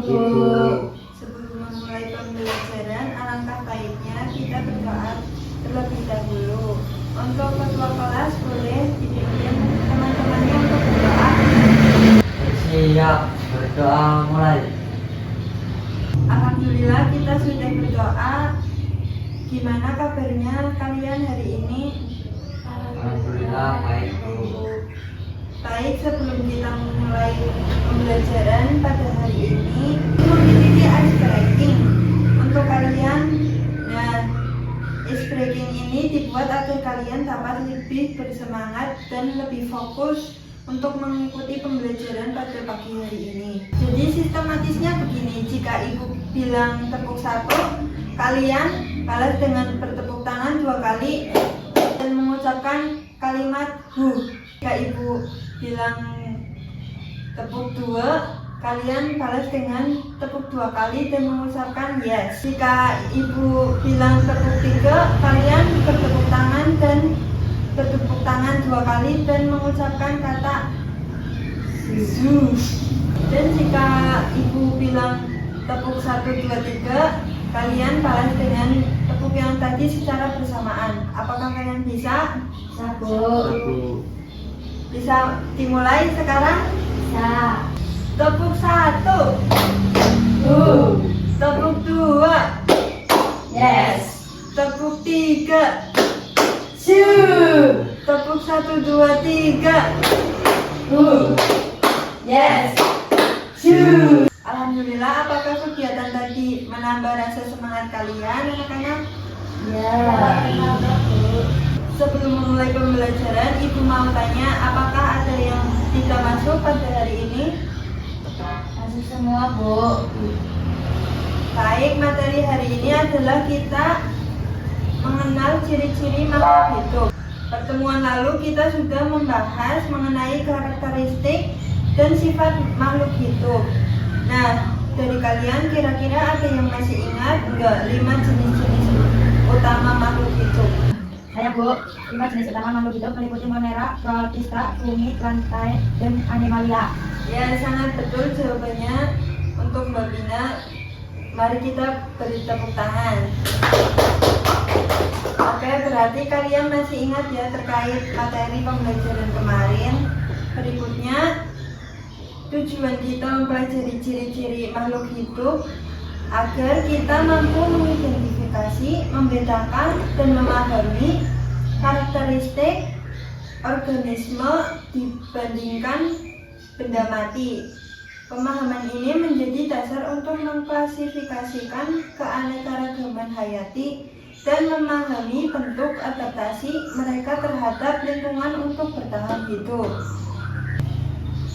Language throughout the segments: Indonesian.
Bu. Sebelum memulai pembelajaran, alangkah baiknya kita berdoa terlebih dahulu. Untuk ketua kelas boleh dipimpin teman-temannya untuk berdoa. Siap, berdoa mulai. Alhamdulillah kita sudah berdoa. Gimana kabarnya kalian hari ini? Alhamdulillah baik, Bu. Baik, sebelum kita memulai pembelajaran pada hari ini, memiliki ice breaking untuk kalian. Nah, ice breaking ini dibuat agar kalian dapat lebih bersemangat dan lebih fokus untuk mengikuti pembelajaran pada pagi hari ini. Jadi sistematisnya begini, jika ibu bilang tepuk 1, kalian balas dengan bertepuk tangan 2 kali dan mengucapkan kalimat hu. Jika ibu bilang tepuk 2, kalian balas dengan tepuk 2 kali dan mengucapkan yes. Jika ibu bilang tepuk 3, kalian bertepuk tangan dan bertepuk tangan 2 kali dan mengucapkan kata zu. Dan jika ibu bilang tepuk 1, 2, 3, kalian balas dengan tepuk yang tadi secara bersamaan. Apakah kalian bisa? Bu. Bisa dimulai sekarang? Bisa. Tepuk 1, tepuk 2, Yes. tepuk 3, Shoo. tepuk 1, 2, 3. Yes. Shoo. Alhamdulillah, apakah kegiatan tadi menambah rasa semangat kalian anak-anak? Ya. Sebelum memulai pembelajaran, ibu mau tanya, apakah ada yang tidak masuk pada hari ini? Masuk semua, Bu. Baik, materi hari ini adalah kita mengenal ciri-ciri makhluk hidup. Pertemuan lalu kita sudah membahas mengenai karakteristik dan sifat makhluk hidup. Nah, dari kalian kira-kira ada yang masih ingat enggak 5 jenis-jenis utama makhluk hidup? Saya, Bu. 5 jenis utama makhluk hidup meliputi monera, protista, bumi, lantai, dan animalia. Ya, sangat betul jawabannya untuk Mbak Bina. Mari kita beri tepuk tangan. Oke, berarti kalian masih ingat ya terkait materi pembelajaran kemarin. Berikutnya, tujuan kita mempelajari ciri-ciri makhluk hidup agar kita mampu mengidentifikasi, membedakan, dan memahami karakteristik organisme dibandingkan benda mati. Pemahaman ini menjadi dasar untuk mengklasifikasikan keanekaragaman hayati dan memahami bentuk adaptasi mereka terhadap lingkungan untuk bertahan hidup.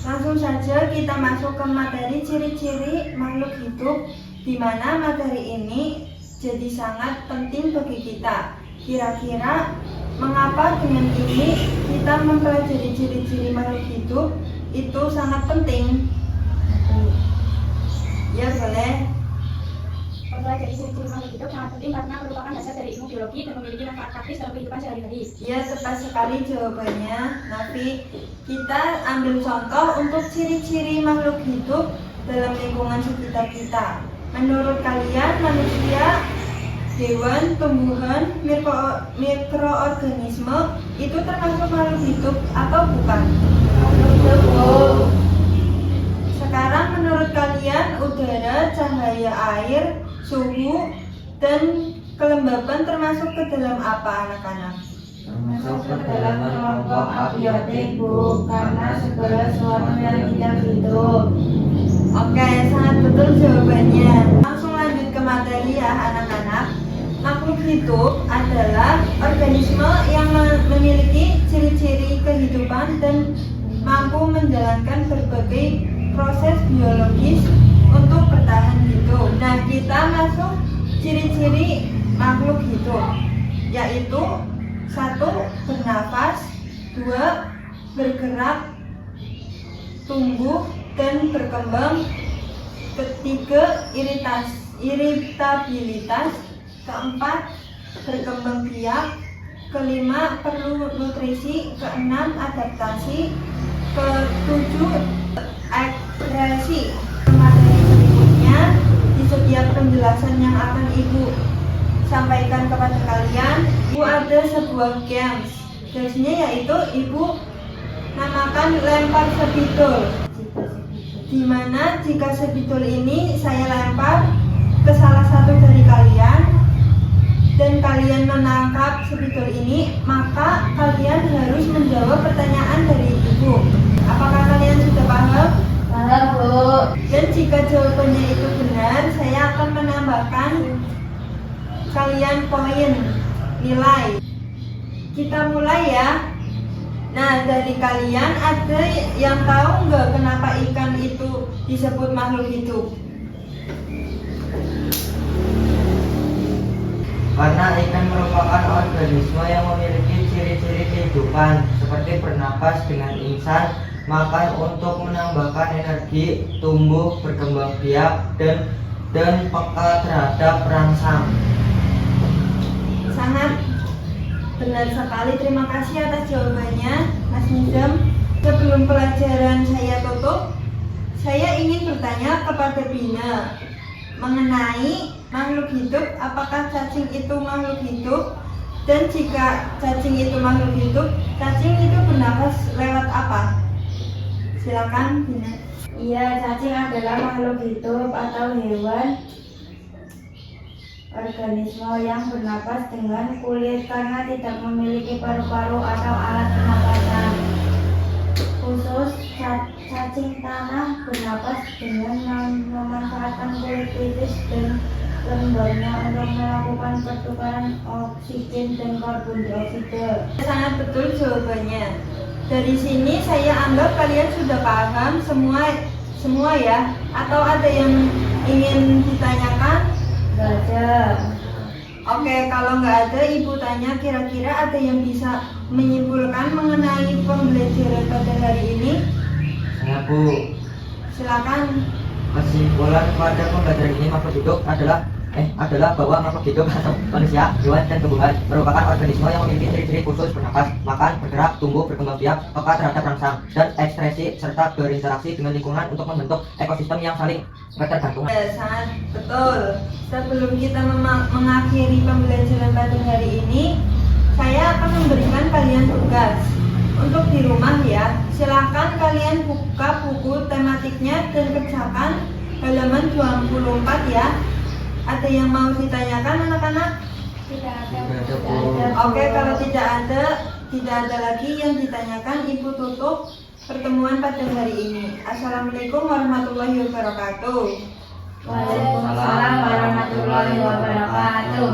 Langsung saja kita masuk ke materi ciri-ciri makhluk hidup, di mana materi ini jadi sangat penting bagi kita. Kira-kira mengapa dengan ini kita mempelajari ciri-ciri makhluk hidup itu sangat penting? Ya, boleh. Mempelajari ciri-ciri makhluk hidup sangat penting karena merupakan dasar dari ilmu biologi dan memiliki manfaat praktis dalam kehidupan sehari-hari. Ya, tepat sekali jawabannya, Nafi. Kita ambil contoh untuk ciri-ciri makhluk hidup dalam lingkungan sekitar kita. Menurut kalian, manusia, hewan, tumbuhan, mikroorganisme itu termasuk makhluk hidup atau bukan? Sekarang menurut kalian, udara, cahaya air, suhu, dan kelembaban termasuk ke dalam apa, anak-anak? Termasuk ke dalam kelompok abiotik, Bu, karena segala sesuatu yang tidak hidup. Oke, sangat betul jawabannya. Langsung lanjut ke materi ya, anak-anak. Makhluk hidup adalah organisme yang memiliki ciri-ciri kehidupan dan mampu menjalankan berbagai proses biologis untuk bertahan hidup. Nah, kita masuk ciri-ciri makhluk hidup, yaitu 1. Bernafas, 2. Bergerak, tumbuh, dan berkembang, 3. Iritabilitas, 4. Berkembang biak, 5. Perlu nutrisi, 6. Adaptasi, 7. Agresi. Materi berikutnya Ibu sampaikan kepada kalian, Ibu ada sebuah games. Gamesnya yaitu Ibu namakan lempar sebitul. Dimana jika sebitul ini saya lempar ke salah satu dari kalian dan kalian menangkap sebitul ini, maka kalian harus menjawab pertanyaan dari Ibu. Apakah kalian sudah paham? Paham, Bu. Dan jika jawabannya itu benar, saya akan menambahkan kalian poin nilai. Kita mulai ya. Nah, dari kalian ada yang tahu nggak kenapa ikan itu disebut makhluk hidup? Karena ikan merupakan organisme yang memiliki ciri-ciri kehidupan seperti bernapas dengan insang, makan untuk menambahkan energi, tumbuh, berkembang biak, dan peka terhadap rangsang. Sangat benar sekali, terima kasih atas jawabannya, Mas Nizam. Sebelum pelajaran saya tutup, saya ingin bertanya kepada Bina mengenai makhluk hidup. Apakah cacing itu makhluk hidup? Dan jika cacing itu makhluk hidup, cacing itu bernapas lewat apa? Silakan, Bina. Iya, cacing adalah makhluk hidup atau hewan organisme yang bernapas dengan kulit karena tidak memiliki paru-paru atau alat pernapasan. Khusus cacing tanah bernapas dengan memanfaatkan kulit kritis dan lembabnya untuk melakukan pertukaran oksigen dan karbon dioksida. Sangat betul jawabannya. Dari sini saya anggap kalian sudah paham semua ya? Atau ada yang ingin ditanyakan? Gak ada. Oke, kalau nggak ada, Ibu tanya kira-kira ada yang bisa menyimpulkan mengenai pembelajaran pada hari ini? Saya, Bu, Silakan. kesimpulan pada pembelajaran ini makhluk hidup adalah bahwa makhluk hidup atau manusia, hewan, dan tumbuhan merupakan organisme yang memiliki ciri-ciri khusus bernapas, makan, bergerak, tumbuh, berkembang biak, peka terhadap rangsang, dan ekspresi serta berinteraksi dengan lingkungan untuk membentuk ekosistem yang saling ketergantungan. Ya, sangat betul. Sebelum kita mengakhiri pembelajaran pada hari ini, saya akan memberikan kalian tugas untuk di rumah ya. Silakan kalian buka buku tematiknya dan kerjakan halaman 24 ya. Ada yang mau ditanyakan anak-anak? Tidak ada. Oke, kalau tidak ada lagi yang ditanyakan, Ibu tutup pertemuan pada hari ini. Assalamualaikum warahmatullahi wabarakatuh. Waalaikumsalam warahmatullahi wabarakatuh.